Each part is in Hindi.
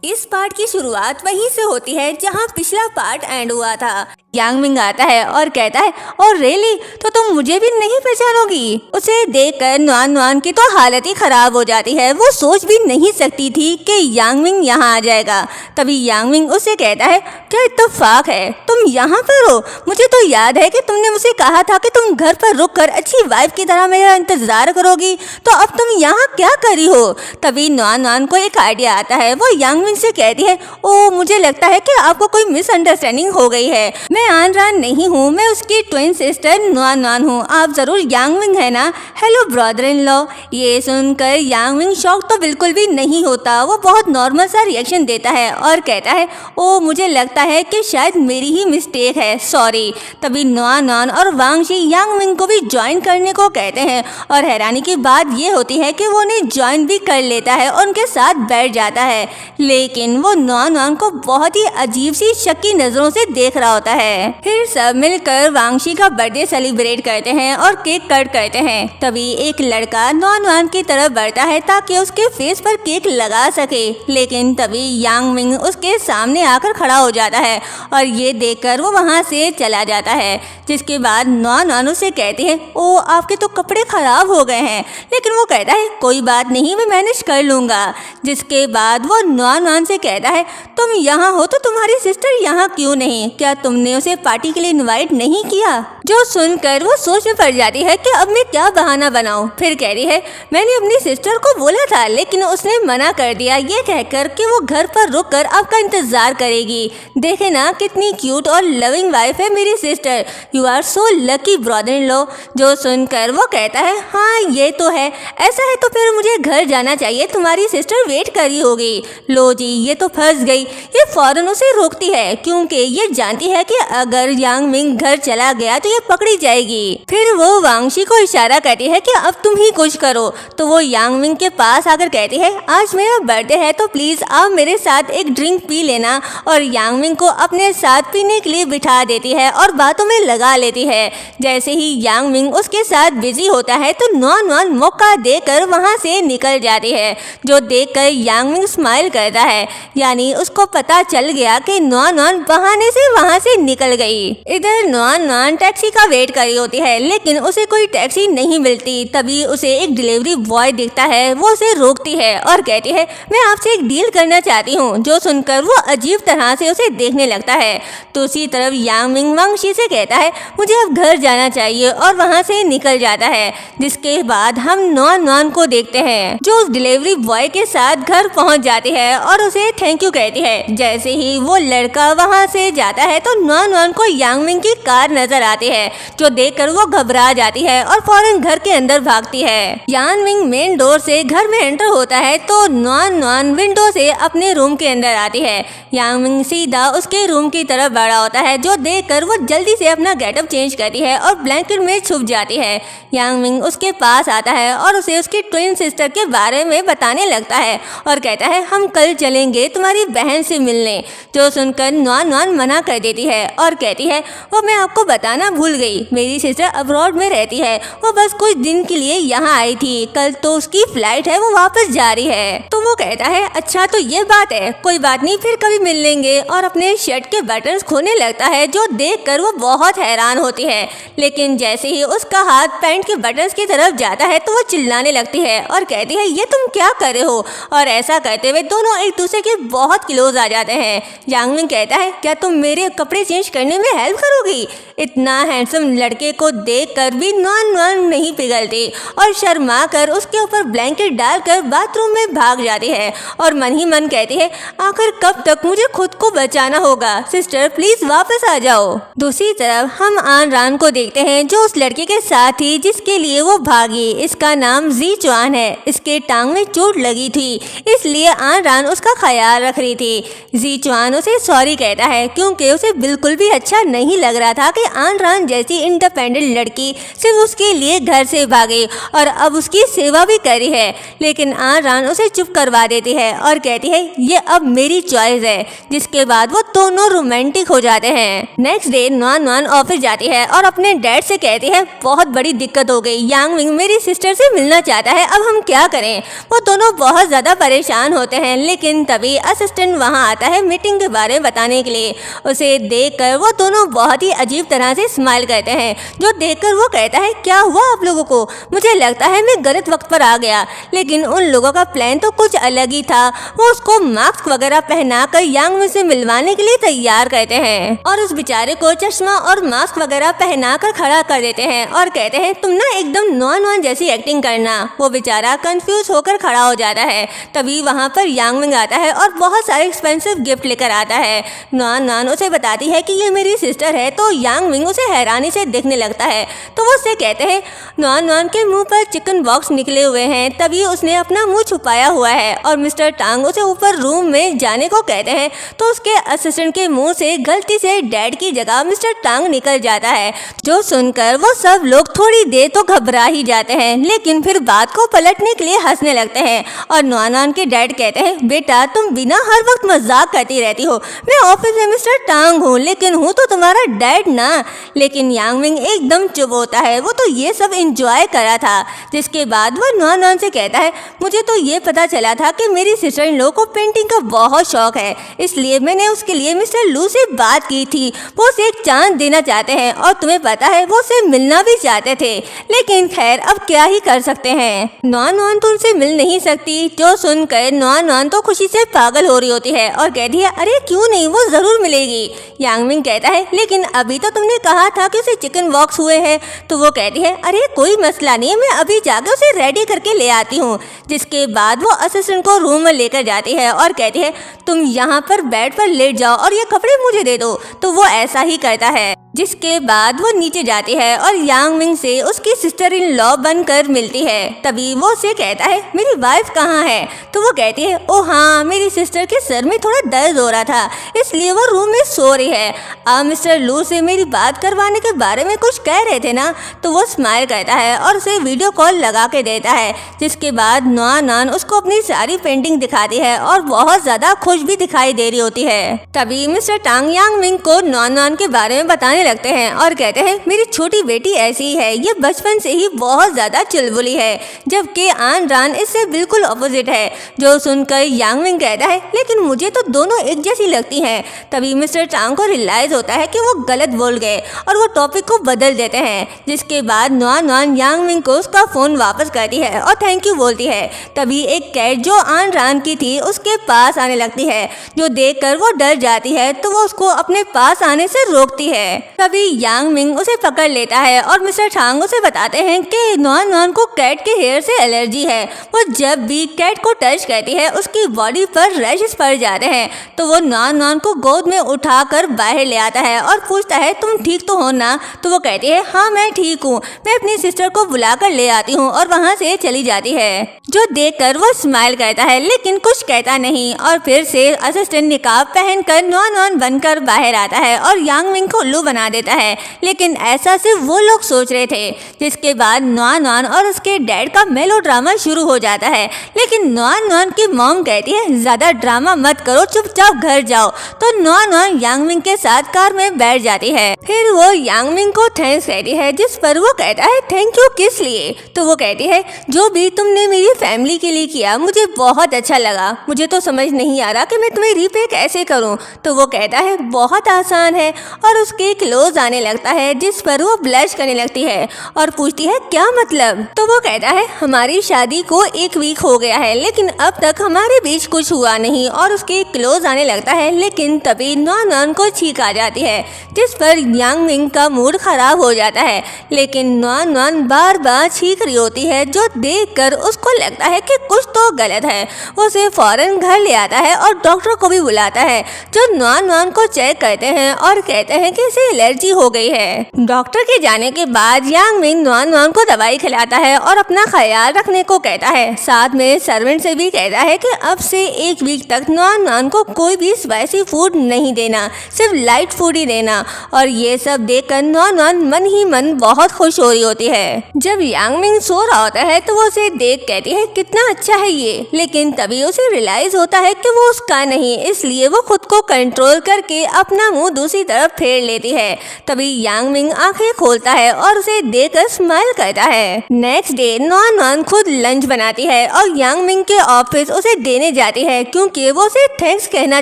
इस पार्ट की शुरुआत वहीं से होती है जहां पिछला पार्ट एंड हुआ था। यांग मिंग आता है और कहता है, और रियली, तो तुम मुझे भी नहीं पहचानोगी? उसे देखकर नुआन नुआन की तो हालत ही खराब हो जाती है। वो सोच भी नहीं सकती थी कि यांग मिंग यहाँ आ जाएगा। तभी यांग मिंग उसे कहता है, क्या इत्तेफाक है, तुम यहाँ पर हो? मुझे तो याद है कि तुमने मुझे कहा था कि तुम घर पर रुककर अच्छी वाइफ की तरह मेरा इंतजार करोगी, तो अब तुम यहाँ क्या करी हो? तभी नुआन नुआन को एक आइडिया आता है। वो यांग मिंग से कहती है, ओ मुझे लगता है कि आपको कोई मिसअंडरस्टैंडिंग हो गई है। मैं आन रान नहीं हूँ, मैं उसकी ट्विन सिस्टर नुआन नुआन हूँ। आप जरूर यांग मिंग है ना? Hello brother in law. ये सुनकर यांग मिंग शॉक तो बिल्कुल भी नहीं होता। वो बहुत नॉर्मल सा रिएक्शन देता है और कहता है, ओ मुझे लगता है कि शायद मेरी ही मिस्टेक है, सॉरी। तभी नुआन नुआन और वांगशी यांग मिंग को भी ज्वाइन करने को कहते हैं और हैरानी की बात ये होती है कि वो उन्हें ज्वाइन भी कर लेता है और उनके साथ बैठ जाता है। लेकिन वो नुआन नुआन को बहुत ही अजीब सी शक्की नजरों से देख रहा होता है। फिर सब मिलकर वांगशी का बर्थडे सेलिब्रेट करते हैं और केक कट करते हैं। तभी एक लड़का नुआन नुआन की तरफ बढ़ता है ताकि उसके फेस पर केक लगा सके, लेकिन तभी यांग मिंग उसके सामने आकर खड़ा हो जाता है और ये देखकर वो वहाँ से चला जाता है। जिसके बाद नुआन नुआन उसे कहती है, ओ आपके तो कपड़े खराब हो गए हैं। लेकिन वो कहता है, कोई बात नहीं, मैं मैनेज कर लूँगा। जिसके बाद वो नुआन नुआन से कहता है, तुम यहाँ हो तो तुम्हारी सिस्टर यहाँ क्यों नहीं? क्या तुमने उसे पार्टी के लिए इनवाइट नहीं किया? जो सुनकर वो सोच में पड़ जाती है कि अब मैं क्या बहाना बनाऊं। फिर कह रही है, मैंने अपनी सिस्टर को बोला था लेकिन उसने मना कर दिया, ये कहकर कि वो घर पर रुककर आपका इंतजार करेगी। देखे ना कितनी क्यूट और लविंग वाइफ है मेरी sister. You are so lucky brother in law. जो सुनकर वो कहता है, हाँ ये तो है। ऐसा है तो फिर मुझे घर जाना चाहिए, तुम्हारी सिस्टर वेट कर रही होगी। लो जी, ये तो फंस गई। ये फौरन उसे रोकती है क्योंकि ये जानती है कि अगर यांग मिंग घर चला गया तो ये पकड़ी जाएगी। फिर वो वांगशी को इशारा करती है कि अब तुम ही कुछ करो। तो वो यांग मिंग के पास आकर कहती है, आज मेरा बर्थडे है तो प्लीज आप मेरे साथ एक ड्रिंक पी लेना। और यांग मिंग को अपने साथ पीने के लिए बिठा देती है और बातों में लगा लेती है। जैसे ही यांग मिंग उसके साथ बिजी होता है तो नुआन नुआन मौका देकर वहाँ से निकल जाती है। जो देखकर यांग मिंग स्माइल करता है, यानी उसको पता चल गया कि नुआन नुआन बहाने से वहाँ से निकल गई। इधर नुआन नुआन टैक्सी का वेट कर रही होती है लेकिन उसे कोई टैक्सी नहीं मिलती। तभी उसे एक डिलीवरी बॉय दिखता है। वो उसे रोकती है और कहती है, मैं आपसे एक डील करना चाहती हूँ। जो सुनकर वो अजीब तरह से उसे देखने लगता है। दूसरी तरफ यांग मिंग वांगशी से कहता है, मुझे अब घर जाना चाहिए और वहाँ से निकल जाता है। जिसके बाद हम नुआन नुआन को देखते हैं जो उस डिलीवरी बॉय के साथ घर पहुँच जाती है और उसे थैंक यू कहती है। जैसे ही वो लड़का वहाँ से जाता है तो नुआन नुआन को यांग मिंग की कार नजर आती है। जो देखकर वो घबरा जाती है और फौरन घर के अंदर भागती है। यांग मिंग मेन डोर से घर में एंटर होता है तो नुआन नुआन विंडो से अपने रूम के अंदर आती है। यांग मिंग सीधा उसके रूम की तरफ बढ़ा होता है। जो देखकर वो जल्दी से अपना गेटअप चेंज करती है और ब्लैंकेट में छुप जाती है। यांग मिंग उसके पास आता है और उसे उसकी ट्विन सिस्टर के बारे में बताने लगता है और कहता है, हम कल चलेंगे तुम्हारी बहन से मिलने। जो सुनकर नुआन नुआन मना कर देती है और कहती है, वो मैं आपको बताना भूल गई, मेरी सिस्टर अब्रॉड में रहती है। वो बस कुछ दिन के लिए यहाँ आई थी, कल तो उसकी फ्लाइट है, वो वापस जा रही है। तो वो कहता है, अच्छा तो ये बात है, कोई बात नहीं, फिर कभी मिल लेंगे। और अपने शर्ट के बटन्स खोने लगता है। जो देखकर वो बहुत हैरान होती है। लेकिन जैसे ही उसका हाथ पैंट के बटन्स की तरफ जाता है तो वो चिल्लाने लगती है और कहती है, ये तुम क्या कर रहे हो? और ऐसा करते हुए दोनों एक दूसरे के बहुत क्लोज आ जाते हैं। यांग मिंग कहता है, क्या तुम मेरे कपड़े चेंज करने में हेल्प करोगी? इतना हैंडसम लड़के को देखकर भी नुआन नुआन नहीं पिघलती और शर्मा कर उसके ऊपर ब्लैंकेट डालकर बाथरूम में भाग जाती है और मन ही मन कहती है, आखिर कब तक मुझे खुद को बचाना होगा? सिस्टर प्लीज वापस आ जाओ। दूसरी तरफ हम आन रान को देखते हैं जो उस लड़के के साथ थी जिसके लिए वो भागी। इसका नाम जी चुआन है। इसके टांग में चोट लगी थी इसलिए आन रान उसका ख्याल रख रही थी। जी चुआन उसे सॉरी कहता है क्योंकि उसे बिल्कुल भी अच्छा नहीं लग रहा था कि आन रान नुआन जैसी इंडिपेंडेंट लड़की सिर्फ उसके लिए घर से भागी और अब उसकी सेवा भी करी है। लेकिन आन रान उसे चुप करवा देती है और कहती है ये अब मेरी चॉइस है, जिसके बाद वो दोनों रोमांटिक हो जाते हैं। नेक्स्ट डे नुआन ऑफिस जाती है और अपने डैड से कहती है बहुत बड़ी दिक्कत हो गई, यांग मिंग मेरी सिस्टर से मिलना चाहता है, अब हम क्या करें। वो दोनों बहुत ज्यादा परेशान होते हैं, लेकिन तभी असिस्टेंट वहाँ आता है मीटिंग के बारे में बताने के लिए। उसे देखकर वो दोनों बहुत ही अजीब तरह से स्माइल करते हैं, जो देखकर वो कहता है क्या हुआ आप लोगों को, मुझे लगता है मैं गलत वक्त पर आ गया। लेकिन उन लोगों का प्लान तो कुछ अलग ही था। वो उसको मास्क वगैरह पहनाकर यांग मिंग से मिलवाने के लिए तैयार करते हैं और उस बेचारे को चश्मा और मास्क वगैरह पहनाकर खड़ा कर देते हैं और कहते हैं तुम ना एकदम नुआन जैसी एक्टिंग करना। वो बेचारा कंफ्यूज होकर खड़ा हो जाता है। तभी वहाँ पर यांग मिंग आता है और बहुत सारे एक्सपेंसिव गिफ्ट लेकर आता है। नुआन उसे बताती है कि ये मेरी सिस्टर है, तो यांग मिंग उसे हैरानी से देखने लगता है। तो वो उससे कहते हैं नुआन के मुंह पर चिकन बॉक्स निकले हुए हैं। तभी उसने अपना मुंह छुपाया हुआ है और मिस्टर टांग उसे ऊपर रूम में जाने को कहते हैं। तो उसके असिस्टेंट के मुंह से गलती से डैड की जगह मिस्टर टांग निकल जाता है, जो सुनकर वो सब लोग थोड़ी देर तो घबरा ही जाते हैं, लेकिन फिर बात को पलटने के लिए हंसने लगते हैं। और नुआन के डैड कहते हैं बेटा तुम बिना हर वक्त मजाक करती रहती हो, मैं ऑफिस में मिस्टर टांग हूँ लेकिन हूँ तो तुम्हारा डैड ना। लेकिन यांग मिंग एकदम चुप होता है, वो तो ये सब एंजॉय करा था। जिसके बाद वो नुआन से कहता है मुझे तो ये पता चला था कि मेरी सिस्टर इन लोगों को पेंटिंग का बहुत शौक है, इसलिए मैंने उसके लिए मिस्टर लू से बात की थी। वो उसे एक चांस देना चाहते हैं और तुम्हें पता है वो उसे मिलना भी चाहते थे, लेकिन खैर अब क्या ही कर सकते हैं। नुआन तो उनसे मिल नहीं सकती, जो सुनकर नुआन तो खुशी से पागल हो रही होती है और कहती है अरे क्यों नहीं, वो जरूर मिलेगी। यांग मिंग कहता है लेकिन अभी तो तुमने कहा था कि उसे चिकन बॉक्स हुए हैं। तो वो कहती है अरे कोई मसला नहीं, मैं अभी जाकर उसे रेडी करके ले आती हूँ। जिसके बाद वो असिस्टेंट को रूम में लेकर जाती है और कहती है तुम यहाँ पर बेड पर लेट जाओ और ये कपड़े मुझे दे दो। तो वो ऐसा ही करता है। जिसके बाद वो नीचे जाती है और यांग मिंग से उसकी सिस्टर इन लॉ बनकर मिलती है। तभी वो उसे कहता है मेरी वाइफ कहाँ है। तो वो कहती है ओ हाँ, मेरी सिस्टर के सर में थोड़ा दर्द हो रहा था, इसलिए वो रूम में सो रही है। आप मिस्टर लू से मेरी बात करवाने के बारे में कुछ कह रहे थे ना। तो वो स्माइल करता है और उसे वीडियो कॉल लगा के देता है। जिसके बाद नुआन उसको अपनी सारी पेंटिंग दिखाती है और बहुत ज्यादा खुश भी दिखाई दे रही होती है। तभी मिस्टर टांग यांग मिंग को नुआन के बारे में बताने लगते हैं और कहते हैं मेरी छोटी बेटी ऐसी ही है, ये बचपन से ही बहुत ज्यादा चुलबुली है, जबकि आन रान इससे बिल्कुल ऑपोजिट है। जो सुनकर यांग मिंग कहता है लेकिन मुझे तो दोनों एक जैसी लगती हैं। तभी मिस्टर टांग को रियलाइज होता है कि वो गलत बोल गए और वो टॉपिक को बदल देते हैं। जिसके बाद नुआन यांग मिंग को उसका फोन वापस करती है और थैंक यू बोलती है। तभी एक कैट जो आन रान की थी उसके पास आने लगती है, जो देखकर वो डर जाती है। तो वो उसको अपने पास आने से रोकती है। तभी यांग मिंग उसे पकड़ लेता है और मिस्टर टांग उसे बताते हैं कि नुआन को कैट के हेयर से एलर्जी है। वो जब भी कैट को टच करती है उसकी बॉडी पर रैशेस पड़ जाते हैं। तो वो नुआन को गोद में उठाकर बाहर ले आता है और पूछता है तुम ठीक तो हो ना। तो वो कहती है हाँ मैं ठीक हूँ, मैं अपनी सिस्टर को बुलाकर ले आती हूँ, और वहाँ से चली जाती है। जो देखकर वो स्माइल करता है लेकिन कुछ कहता नहीं और फिर से असिस्टेंट निकाब पहनकर नुआन बनकर बाहर आता है और यांग मिंग को उल्लू बना देता है। लेकिन ऐसा सिर्फ वो लोग सोच रहे थे। जिसके बाद नुआन और उसके डैड का मेलो ड्रामा शुरू हो जाता है। लेकिन नुआन की मॉम कहती है ज्यादा ड्रामा मत करो, चुपचाप घर जाओ। तो नुआन यांग मिंग के साथ कार में बैठ जाती है। फिर वो यांग मिंग को थैंक्स कहती है, जिस पर वो कहता है थैंक यू किस लिए। तो वो कहती है जो भी तुमने मेरी फैमिली के लिए किया मुझे बहुत अच्छा लगा, मुझे तो समझ नहीं आ रहा कि मैं तुम्हें रीपे कैसे करूं। तो वो कहता है बहुत आसान है और उसके क्लोज आने लगता है। जिस पर वो ब्लश करने लगती है और पूछती है क्या मतलब। तो वो कहता है हमारी शादी को 1 वीक हो गया है लेकिन अब तक हमारे बीच कुछ हुआ नहीं, और उसके क्लोज आने लगता है। लेकिन तभी नुआन को छींक आ जाती है, जिस पर यांग मिंग का मूड खराब हो जाता है। लेकिन नुआन बार बार छींक रही होती है, जो देखकर उसको लगता लगता है कि कुछ तो गलत है। वो उसे फौरन घर ले आता है और डॉक्टर को भी बुलाता है, जो नुआन नुआन को चेक करते हैं और कहते हैं कि इसे एलर्जी हो गई है। डॉक्टर के जाने के बाद यांग मिंग नुआन नुआन को दवाई खिलाता है और अपना ख्याल रखने को कहता है। साथ में सर्वेंट से भी कहता है कि अब से 1 वीक तक नुआन नुआन को कोई भी स्पाइसी फूड नहीं देना, सिर्फ लाइट फूड ही देना। और ये सब देखकर नुआन नुआन मन ही मन बहुत खुश हो रही होती है। जब यांग मिंग सो रहा होता है तो वो उसे देख कहती है कितना अच्छा है ये, लेकिन तभी उसे रियलाइज होता है कि वो उसका नहीं, इसलिए वो खुद को कंट्रोल करके अपना मुंह दूसरी तरफ फेर लेती है। तभी यांग मिंग आंखें खोलता है और उसे देखकर स्माइल करता है। नेक्स्ट डे नुआन नुआन खुद लंच बनाती है और यांग मिंग के ऑफिस उसे देने जाती है, क्योंकि वो उसे थैंक्स कहना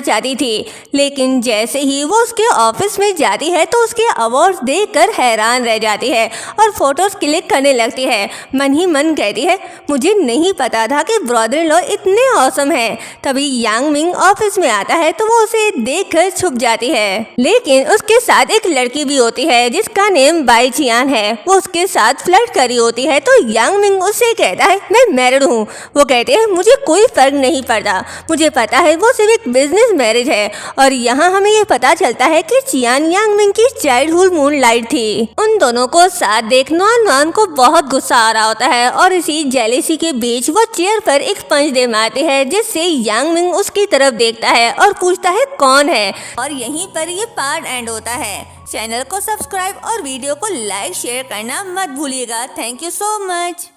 चाहती थी। लेकिन जैसे ही वो उसके ऑफिस में जाती है तो उसके अवार्ड्स देखकर हैरान रह जाती है और फोटोज क्लिक करने लगती है। मन ही मन कहती है मुझे नहीं पता था कि ब्रदर इन लॉ इतने औसम हैं। तभी यांग मिंग ऑफिस में आता है तो वो उसे देखकर छुप जाती है, लेकिन उसके साथ एक लड़की भी होती है जिसका नेम बाई चियान है। वो उसके साथ फ्लर्ट करी होती है तो यांग मिंग उससे कहता है मैं मैरिड हूँ। वो कहते हैं मुझे कोई फर्क नहीं पड़ता, मुझे पता है वो सिर्फ एक बिजनेस मैरिज है। और यहाँ हमें ये पता चलता है कि चियान यांग मिंग की चाइल्डहुड मूनलाइट थी। उन दोनों को साथ देख नुआन नुआन को बहुत गुस्सा आ रहा होता है और इसी जेलेसी के बीच वो चेयर पर एक पंच दे मारती है, जिससे यांग मिंग उसकी तरफ देखता है और पूछता है कौन है। और यहीं पर ये पार्ट एंड होता है। चैनल को सब्सक्राइब और वीडियो को लाइक शेयर करना मत भूलिएगा। Thank you so much.